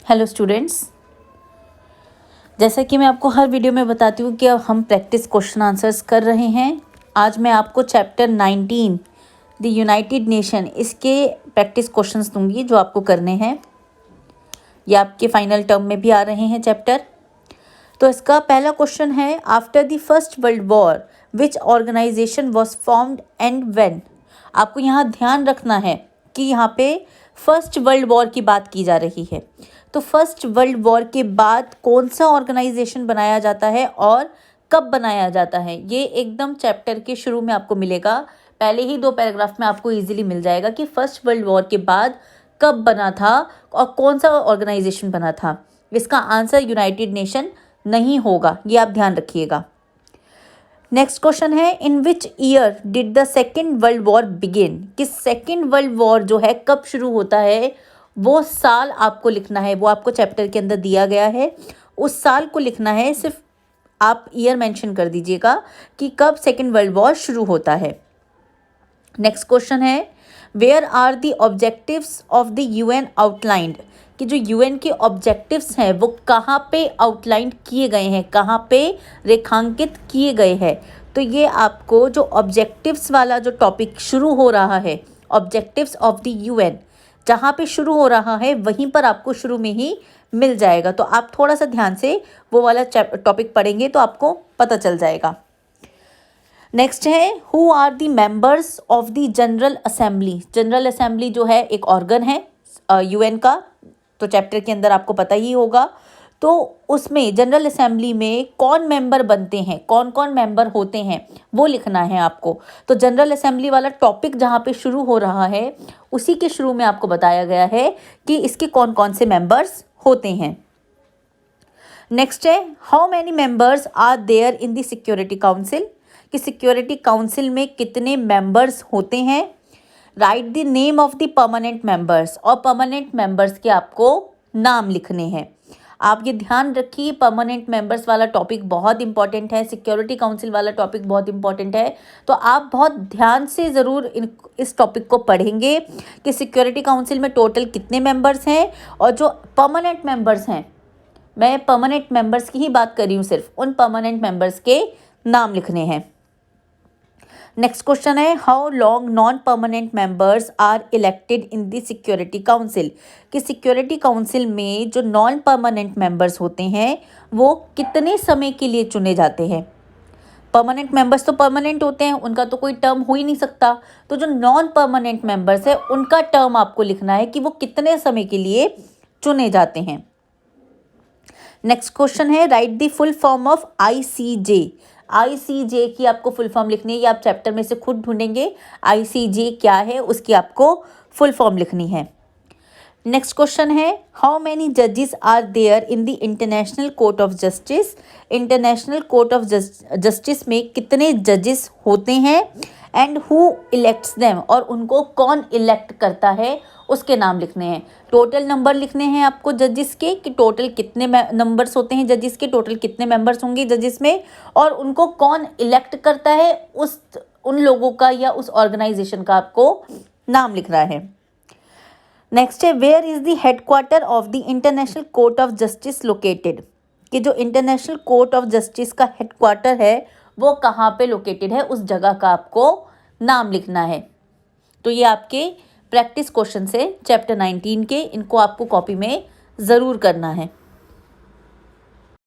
Hello students, जैसा कि मैं आपको हर वीडियो में बताती हूँ कि अब हम प्रैक्टिस क्वेश्चन आंसर्स कर रहे हैं। आज मैं आपको चैप्टर 19 द यूनाइटेड नेशन इसके प्रैक्टिस क्वेश्चंस दूंगी जो आपको करने हैं। ये आपके फाइनल टर्म में भी आ रहे हैं चैप्टर। तो इसका पहला क्वेश्चन है, after the first world war which organisation was formed and when. आपको यहाँ ध्यान रखना है कि यहाँ पे फर्स्ट वर्ल्ड वॉर की बात की जा रही है। तो फर्स्ट वर्ल्ड वॉर के बाद कौन सा ऑर्गेनाइजेशन बनाया जाता है और कब बनाया जाता है, ये एकदम चैप्टर के शुरू में आपको मिलेगा। पहले ही 2 पैराग्राफ में आपको इजीली मिल जाएगा कि फर्स्ट वर्ल्ड वॉर के बाद कब बना था और कौन सा ऑर्गेनाइजेशन बना था। इसका आंसर यूनाइटेड नेशन नहीं होगा, ये आप ध्यान रखिएगा। नेक्स्ट क्वेश्चन है, in which year did the second world war begin. कि सेकेंड वर्ल्ड वॉर जो है कब शुरू होता है, वो साल आपको लिखना है। वो आपको चैप्टर के अंदर दिया गया है, उस साल को लिखना है। सिर्फ आप ईयर मेंशन कर दीजिएगा कि कब सेकेंड वर्ल्ड वॉर शुरू होता है। नेक्स्ट क्वेश्चन है, where are the objectives of the UN outlined. कि जो यूएन के ऑब्जेक्टिव्स हैं वो कहाँ पे आउटलाइन किए गए हैं, कहाँ पे रेखांकित किए गए हैं। तो ये आपको जो ऑब्जेक्टिव्स वाला जो टॉपिक शुरू हो रहा है, ऑब्जेक्टिव्स ऑफ द यूएन, जहाँ पे शुरू हो रहा है वहीं पर आपको शुरू में ही मिल जाएगा। तो आप थोड़ा सा ध्यान से वो वाला टॉपिक पढ़ेंगे तो आपको पता चल जाएगा। नेक्स्ट है, who are the members of the general assembly. General assembly जो है एक ऑर्गन है यूएन का, तो चैप्टर के अंदर आपको पता ही होगा। तो उसमें जनरल असेंबली में कौन मेंबर बनते हैं, कौन कौन मेंबर होते हैं, वो लिखना है आपको। तो जनरल असेंबली वाला टॉपिक जहाँ पे शुरू हो रहा है उसी के शुरू में आपको बताया गया है कि इसके कौन कौन से मेंबर्स होते हैं। नेक्स्ट है, how many members are there in the security council. कि सिक्योरिटी काउंसिल में कितने मेंबर्स होते हैं। Write the name of the permanent members, और परमानेंट मेंबर्स के आपको नाम लिखने हैं। आप ये ध्यान रखिए, परमानेंट मेंबर्स वाला टॉपिक बहुत इंपॉर्टेंट है, सिक्योरिटी काउंसिल वाला टॉपिक बहुत इंपॉर्टेंट है। तो आप बहुत ध्यान से ज़रूर इस टॉपिक को पढ़ेंगे कि सिक्योरिटी काउंसिल में टोटल कितने मेंबर्स हैं, और जो परमानेंट मेंबर्स हैं, मैं परमानेंट मेंबर्स की ही बात कर रही हूँ, सिर्फ उन परमानेंट मेंबर्स के नाम लिखने हैं। नेक्स्ट क्वेश्चन है, how long non permanent members are elected in the security council. कि सिक्योरिटी काउंसिल में जो नॉन परमानेंट मेंबर्स होते हैं वो कितने समय के लिए चुने जाते हैं। परमानेंट मेंबर्स तो परमानेंट होते हैं, उनका तो कोई टर्म हो ही नहीं सकता। तो जो नॉन परमानेंट मेंबर्स है उनका टर्म आपको लिखना है कि वो कितने समय के लिए चुने जाते हैं। नेक्स्ट क्वेश्चन है, right the full form of ICJ. ICJ की आपको फुल फॉर्म लिखनी है, ये आप चैप्टर में से खुद ढूंढेंगे आईसीजे क्या है, उसकी आपको फुल फॉर्म लिखनी है। नेक्स्ट क्वेश्चन है, हाउ मैनी जजेस are there in the international court of justice. International court of justice में कितने जजेस होते हैं, एंड हु इलेक्ट्स देम, और उनको कौन इलेक्ट करता है उसके नाम लिखने हैं। टोटल नंबर लिखने हैं आपको जजेस के, कि टोटल कितने नंबर्स होते हैं जजेस के, टोटल कितने मेंबर्स होंगे जजेस में, और उनको कौन इलेक्ट करता है, उन लोगों का या उस ऑर्गेनाइजेशन का आपको नाम लिखना है। नेक्स्ट है, where is the headquarter of the international court of justice located. कि जो इंटरनेशनल कोर्ट ऑफ जस्टिस का हेडक्वार्टर है वो कहाँ पे लोकेटेड है, उस जगह का आपको नाम लिखना है। तो ये आपके प्रैक्टिस क्वेश्चन से चैप्टर 19 के, इनको आपको कॉपी में ज़रूर करना है।